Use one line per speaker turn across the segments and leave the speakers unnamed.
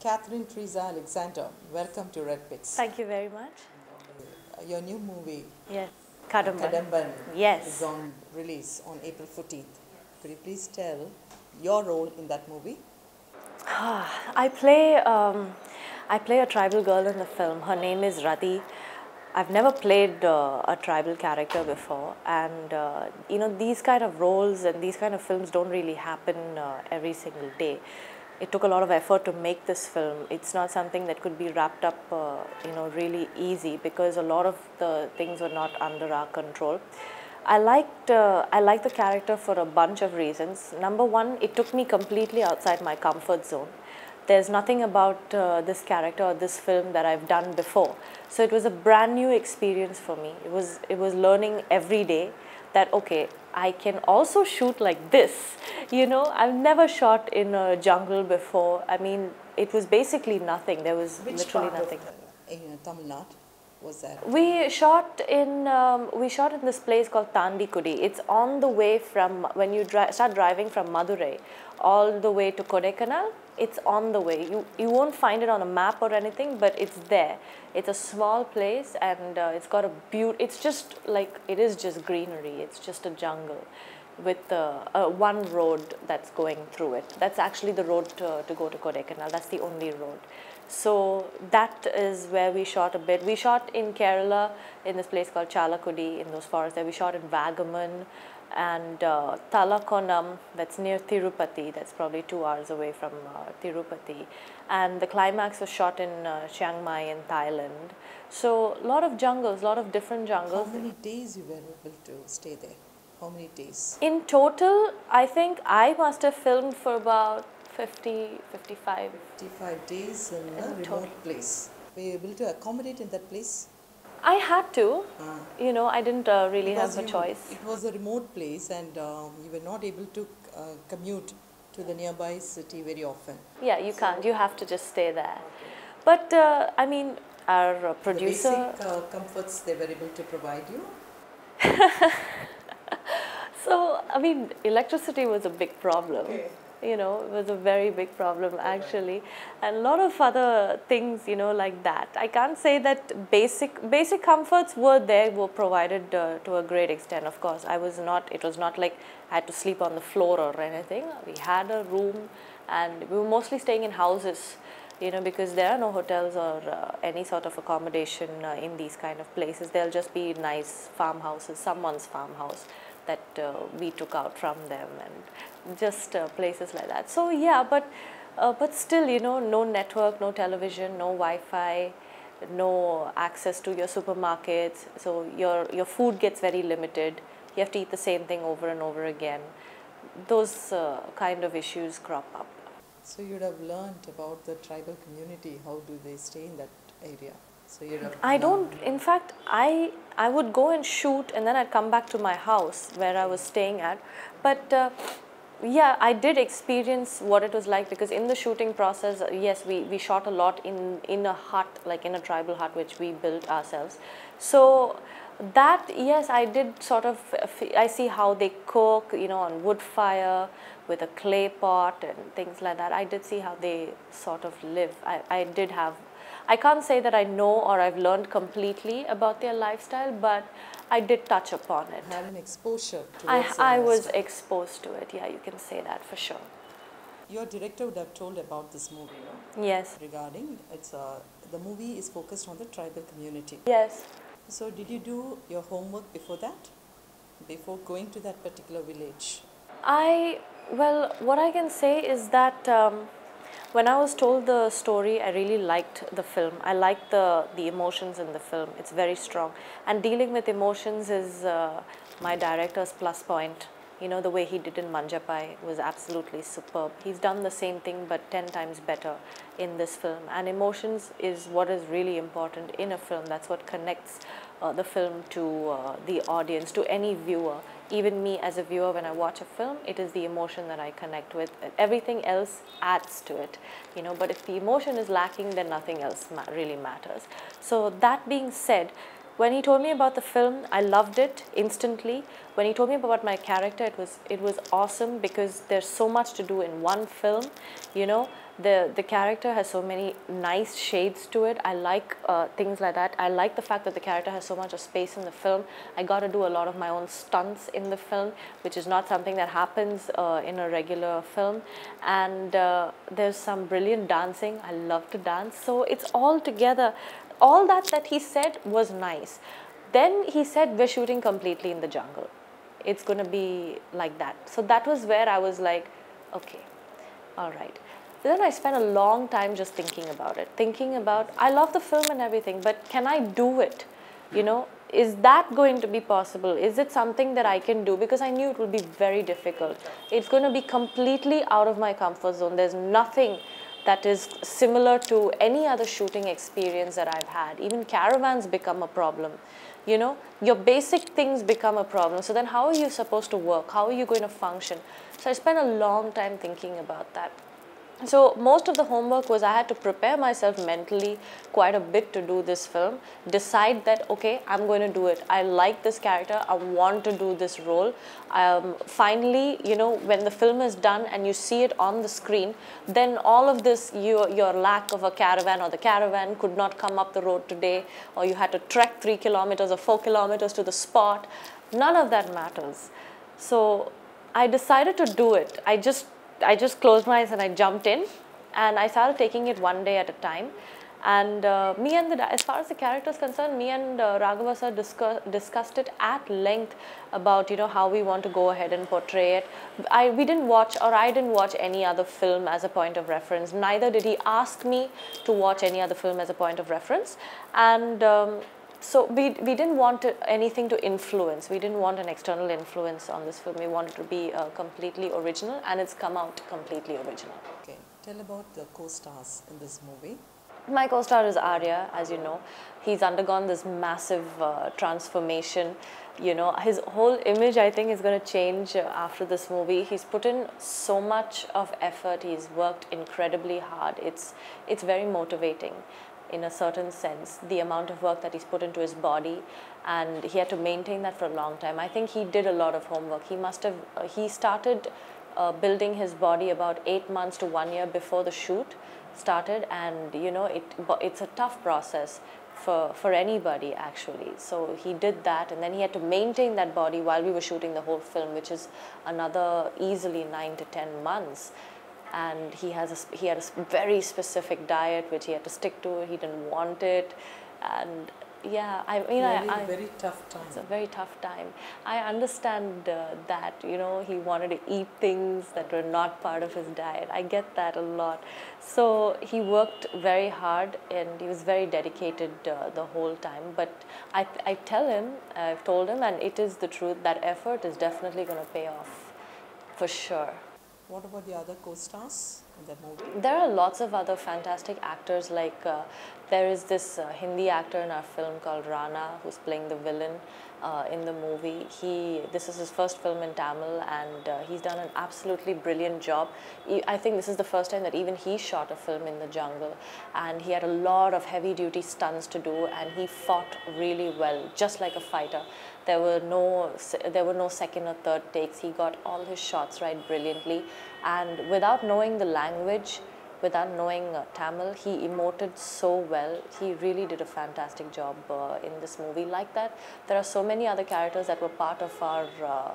Catherine Tresa Alexander, welcome to Red Pix.
Thank you very much.
Your new movie,
Yes, Kadamban.
Kadamban,
Yes.
is on release on April 14th. Could you please tell your role in that movie?
I play a tribal girl in the film. Her name is Rati. I've never played a tribal character before, and these kind of roles and these kind of films don't really happen every single day. It took a lot of effort to make this film. It's not something that could be wrapped up, really easy, because a lot of the things were not under our control. I liked the character for a bunch of reasons. Number one, it took me completely outside my comfort zone. There's nothing about this character or this film that I've done before, so it was a brand new experience for me. It was learning every day that okay, I can also shoot like this. I've never shot in a jungle before. I mean, it was basically nothing. There was
Which
literally
part
nothing.
of Tamil Nadu was that?
We shot in this place called Tandikudi. It's on the way from when you start driving from Madurai all the way to Kodaikanal. It's on the way. You won't find it on a map or anything, but it's there. It's a small place, and it's got a it's just like, it is just greenery. It's just a jungle with one road that's going through it. That's actually the road to go to Kodaikanal. That's the only road. So that is where we shot a bit. We shot in Kerala in this place called Chalakudi, in those forests there. We shot in Vagaman and Talakonam, that's near Tirupati. That's probably 2 hours away from Tirupati. And the climax was shot in Chiang Mai in Thailand. So a lot of jungles, a lot of different jungles.
How many days you were able to stay there? How many days?
In total, I think I must have filmed for about 50, 55.
55 days in a remote place. Were you able to accommodate in that place?
I had to. I didn't really
Because
have a choice.
It was a remote place, and you were not able to commute to the nearby city very often.
Yeah, you can't. You have to just stay there. But I mean, our producer.
The basic comforts they were able to provide you.
So, I mean, electricity was a big problem.
Okay.
It was a very big problem actually, and a lot of other things, like that. I can't say that basic comforts were there, were provided to a great extent. Of course, it was not like I had to sleep on the floor or anything. We had a room, and we were mostly staying in houses, because there are no hotels or any sort of accommodation in these kind of places. There'll just be nice farmhouses, someone's farmhouse that we took out from them, and just places like that. So yeah, but still, no network, no television, no Wi-Fi, no access to your supermarkets. So your food gets very limited. You have to eat the same thing over and over again. Those kind of issues crop up.
So you'd have learned about the tribal community. How do they stay in that area? So you'd have
I don't. In fact, I would go and shoot, and then I'd come back to my house where I was staying at. But yeah, I did experience what it was like, because in the shooting process, yes, we shot a lot in a hut, like in a tribal hut, which we built ourselves. So that, yes, I did sort of, I see how they cook, on wood fire with a clay pot and things like that. I did see how they sort of live. I can't say that I know or I've learned completely about their lifestyle, but I did touch upon it.
had an exposure to
I was exposed to it, yeah, you can say that for sure.
Your director would have told about this movie, no?
Yes.
Regarding, the movie is focused on the tribal community.
Yes.
So did you do your homework before that? Before going to that particular village?
Well, what I can say is that when I was told the story, I really liked the film. I liked the emotions in the film. It's very strong. And dealing with emotions is my director's plus point. The way he did in Manjapai was absolutely superb. He's done the same thing, but 10 times better in this film. And emotions is what is really important in a film. That's what connects the film to the audience, to any viewer. Even me as a viewer, when I watch a film, it is the emotion that I connect with. Everything else adds to it, but if the emotion is lacking, then nothing else really matters. So that being said, when he told me about the film, I loved it instantly. When he told me about my character, it was awesome, because there's so much to do in one film, The character has so many nice shades to it. I like things like that. I like the fact that the character has so much of space in the film. I got to do a lot of my own stunts in the film, which is not something that happens in a regular film. And there's some brilliant dancing. I love to dance. So it's all together. All that he said was nice. Then he said, we're shooting completely in the jungle. It's going to be like that. So that was where I was like, okay, all right. Then I spent a long time just thinking about it, thinking about, I love the film and everything, but can I do it? You know, is that going to be possible? Is it something that I can do? Because I knew it would be very difficult. It's going to be completely out of my comfort zone. There's nothing that is similar to any other shooting experience that I've had. Even caravans become a problem. You know, your basic things become a problem. So then how are you supposed to work? How are you going to function? So I spent a long time thinking about that. So most of the homework was I had to prepare myself mentally quite a bit to do this film, decide that, okay, I'm going to do it. I like this character. I want to do this role. Finally, you know, when the film is done and you see it on the screen, then all of this, your lack of a caravan or the caravan could not come up the road today, or you had to trek 3 kilometers or 4 kilometers to the spot. None of that matters. So I decided to do it. I just closed my eyes and I jumped in, and I started taking it one day at a time. And as far as the character is concerned, me and Raghava sir discussed it at length about, you know, how we want to go ahead and portray it. I didn't watch any other film as a point of reference. Neither did he ask me to watch any other film as a point of reference. And so we didn't want anything to influence. We didn't want an external influence on this film. We wanted to be completely original, and it's come out completely original.
Okay, tell about the co-stars in this movie.
My co-star is Arya, as you know. He's undergone this massive transformation. You know, his whole image, I think, is going to change after this movie. He's put in so much of effort. He's worked incredibly hard. It's very motivating in a certain sense, the amount of work that he's put into his body, and he had to maintain that for a long time. I think he did a lot of homework. He started building his body about 8 months to 1 year before the shoot started, and you know, it's a tough process for anybody actually. So he did that, and then he had to maintain that body while we were shooting the whole film, which is another easily 9 to 10 months. And he had a very specific diet which he had to stick to. He didn't want it, and yeah, I mean,
very tough time.
It's a very tough time. I understand that, you know, he wanted to eat things that were not part of his diet. I get that a lot. So he worked very hard, and he was very dedicated the whole time. But I've told him, and it is the truth, that effort is definitely going to pay off, for sure.
What about the other co-stars in the movie?
There are lots of other fantastic actors. Like there is this Hindi actor in our film called Rana, who's playing the villain in the movie. This is his first film in Tamil, and he's done an absolutely brilliant job. I think this is the first time that even he shot a film in the jungle, and he had a lot of heavy duty stunts to do, and he fought really well, just like a fighter. There were no second or third takes. He got all his shots right brilliantly, and without knowing the language, without knowing Tamil, he emoted so well. He really did a fantastic job in this movie. Like that, there are so many other characters that were part of our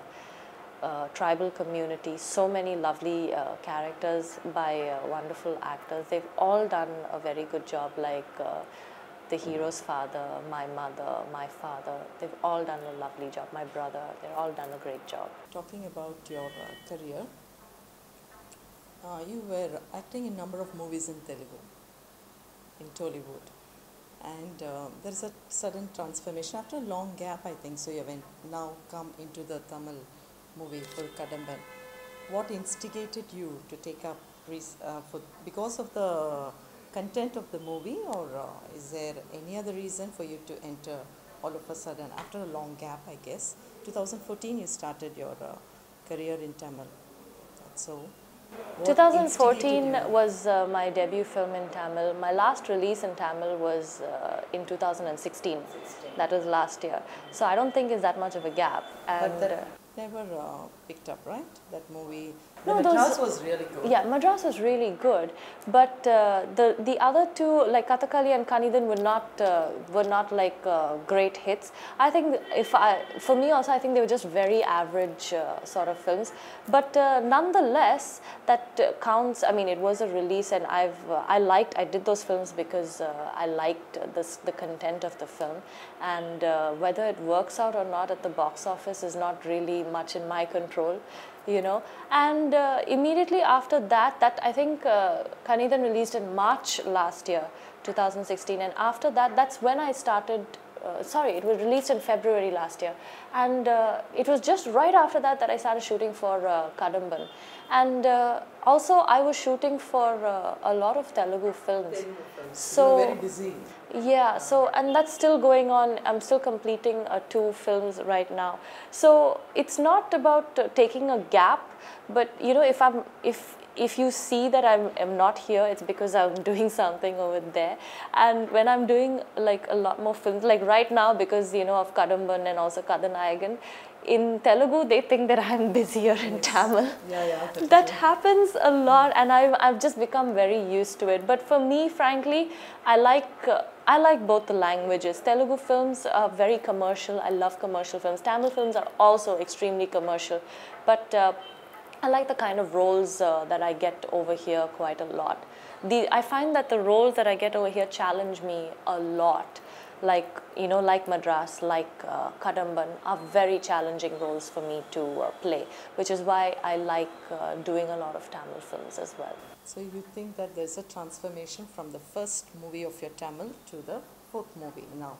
tribal community. So many lovely characters by wonderful actors. They've all done a very good job, like the hero's father, my mother, my father. They've all done a lovely job. My brother, they've all done a great job.
Talking about your career, you were acting in a number of movies in Telugu, in Tollywood, and there's a sudden transformation after a long gap, I think. So you have now come into the Tamil movie for Kadamban. What instigated you to take up because of the content of the movie, or is there any other reason for you to enter all of a sudden after a long gap? I guess 2014 you started your career in Tamil. So
2014 was my debut film in Tamil. My last release in Tamil was in 2016. That was last year. So I don't think it's that much of a gap. And
but that never picked up, right? That movie No, Madras was really good.
Yeah, Madras was really good, but the other two, like Kathakali and Kanidhan, were not like great hits. I think for me also, I think they were just very average sort of films. But nonetheless, that counts. I mean, it was a release, and I did those films because I liked the content of the film, and whether it works out or not at the box office is not really much in my control. You know, and immediately after that I think Kanidhan released in March last year, 2016, and after that, that's when I started. Sorry, it was released in February last year, and it was just right after that I started shooting for Kadamban, and also I was shooting for a lot of Telugu films.
So you were very busy.
Yeah, so and that's still going on. I'm still completing 2 films right now. So it's not about taking a gap, but you know, if you see that I'm not here, it's because I'm doing something over there. And when I'm doing like a lot more films, like right now, because you know of Kadamban and also Kathanayagan, in Telugu they think that I'm busier in Tamil.
Yeah.
That happens a lot, and I've just become very used to it. But for me, frankly, I like both the languages. Telugu films are very commercial. I love commercial films. Tamil films are also extremely commercial, but I like the kind of roles that I get over here quite a lot. I find that the roles that I get over here challenge me a lot. Like, you know, like Madras, like Kadamban, are very challenging roles for me to play, which is why I like doing a lot of Tamil films as well.
So you think that there's a transformation from the first movie of your Tamil to the 4th movie now?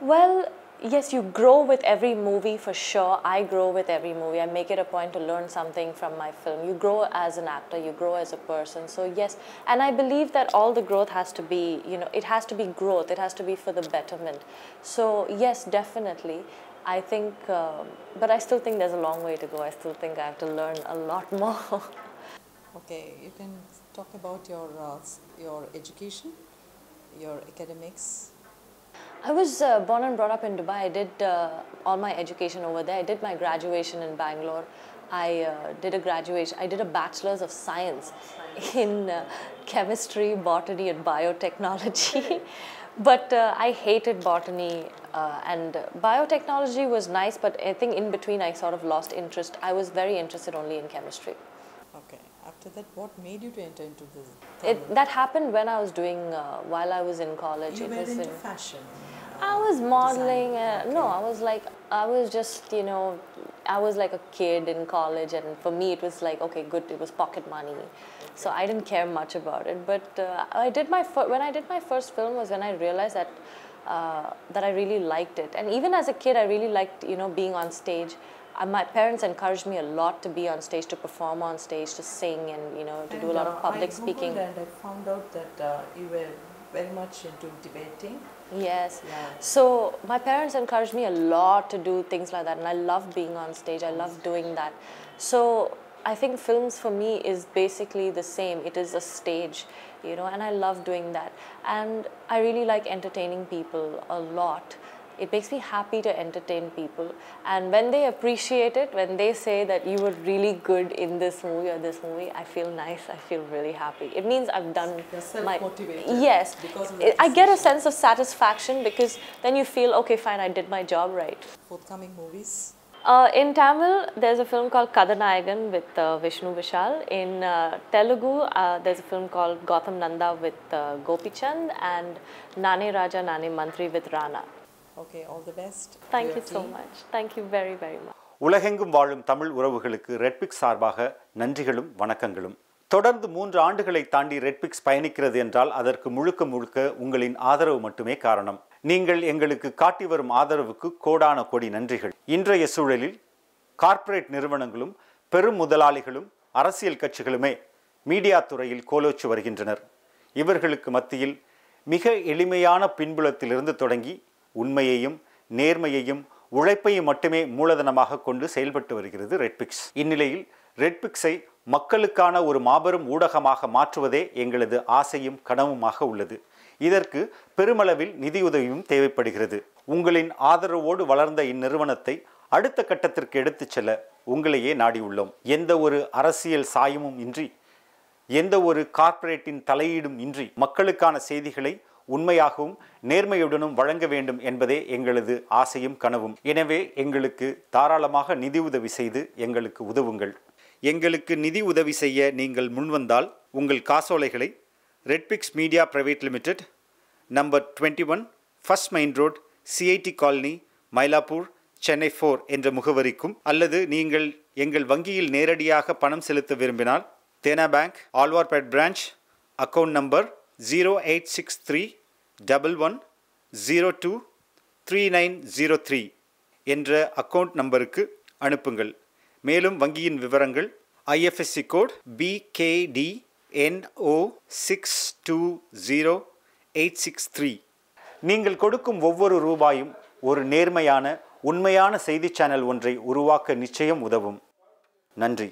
Well, yes, you grow with every movie for sure. I grow with every movie. I make it a point to learn something from my film. You grow as an actor, you grow as a person. So yes, and I believe that all the growth has to be, you know, it has to be growth. It has to be for the betterment. So yes, definitely. I think, but I still think there's a long way to go. I still think I have to learn a lot more.
Okay, you can talk about your education, your academics.
I was born and brought up in Dubai. I did all my education over there. I did my graduation in Bangalore. I did a bachelor's of science in chemistry, botany and biotechnology. But I hated botany, and biotechnology was nice, but I think in between I sort of lost interest. I was very interested only in chemistry.
Okay. After that, what made you to enter into this?
That happened when I was doing, while I was in college.
You were into fashion.
I was modeling. No, I was just, you know, I was like a kid in college, and for me it was like, okay, good, it was pocket money. So I didn't care much about it. But when I did my first film was when I realized that I really liked it. And even as a kid, I really liked, you know, being on stage. My parents encouraged me a lot to be on stage, to perform on stage, to sing, and you know, to do a lot of public speaking.
And I found out that you were very much into debating.
Yes.
Yeah.
So my parents encouraged me a lot to do things like that, and I love being on stage. I love doing that. So I think films for me is basically the same. It is a stage, you know, and I love doing that. And I really like entertaining people a lot. It makes me happy to entertain people, and when they appreciate it, when they say that you were really good in this movie or this movie, I feel nice. I feel really happy. It means I've done my. Yes, I get a sense of satisfaction, because then you feel, okay, fine, I did my job right.
Forthcoming movies?
In Tamil, there's a film called Kathanayagan with Vishnu Vishal. In Telugu, there's a film called Gautam Nanda with Gopichand, and Nane Raja Nane Mantri with Rana.
Okay, all the best.
Thank you so much. Thank you very, very much.
உலகெங்கும் வாழும் தமிழ் உறவுகளுக்கு ரெட்பிக்ஸ் சார்பாக நன்றிகளும் வணக்கங்களும். தொடர்ந்து 3 ஆண்டுகளை தாண்டி ரெட்பிக்ஸ் பயணிக்கிறது என்றால் அதற்கு முழுக்க உங்களின் ஆதரவு மட்டுமே காரணம். நீங்கள் எங்களுக்கு காட்டி வரும் ஆதரவுக்கு கோடான கோடி நன்றிகள். இன்றைய சூழலில் கார்ப்பரேட் நிறுவனங்களும் பெரும் முதலாளிகளும் அரசியல் கட்சிகளுமே மீடியா துறையில் கோலோச்சு வருகின்றனர். இவர்களுக்கு மத்தியில் மிக எளிமையான பின்புலத்திலிருந்து தொடங்கி உண்மையையும் நேர்மையையும் உழைப்பையும் மட்டுமே மூலதனமாக கொண்டு செயல்பட்டு வருகிறது ரெட்பிக்ஸ். இந்நிலையில் ரெட்பிக்ஸை மக்களுக்கான ஒரு மாபெரும் ஊடகமாக மாற்றுவதே எங்களது ஆசையும் கனவுமாக உள்ளது. இதற்கு பெருமளவில் நிதியுதவியும் தேவைப்படுகிறது. உங்களின் ஆதரவோடு வளர்ந்த இந்நிறுவனத்தை அடுத்த கட்டத்திற்கு எடுத்துச் செல்ல உங்களையே நாடியுள்ளோம். எந்த ஒரு அரசியல் சாயமும் இன்றி, எந்த ஒரு கார்ப்பரேட்டின் தலையீடும் இன்றி மக்களுக்கான செய்திகளை உண்மையாகவும் நேர்மையுடனும் வழங்க வேண்டும் என்பதே எங்களது ஆசையும் கனவும். எனவே எங்களுக்கு தாராளமாக நிதி உதவி செய்து எங்களுக்கு உதவுங்கள். எங்களுக்கு நிதி உதவி செய்ய நீங்கள் முன்வந்தால் உங்கள் காசோலைகளை Redpix media private limited, number 21, first main road, CID colony, Mylapore, Chennai 4 என்ற முகவரிக்கும், அல்லது நீங்கள் எங்கள் வங்கியில் நேரடியாக பணம் செலுத்த விரும்பினால் Dena bank, Alwarpet branch, account number 086311023903 என்ற அக்கவுண்ட் நம்பருக்கு அனுப்புங்கள். மேலும் வங்கியின் விவரங்கள் ஐஎஃப்எஸ்சி கோட் BKDNO620863. நீங்கள் கொடுக்கும் ஒவ்வொரு ரூபாயும் ஒரு நேர்மையான, உண்மையான செய்தி சேனல் ஒன்றை உருவாக்க நிச்சயம் உதவும். நன்றி.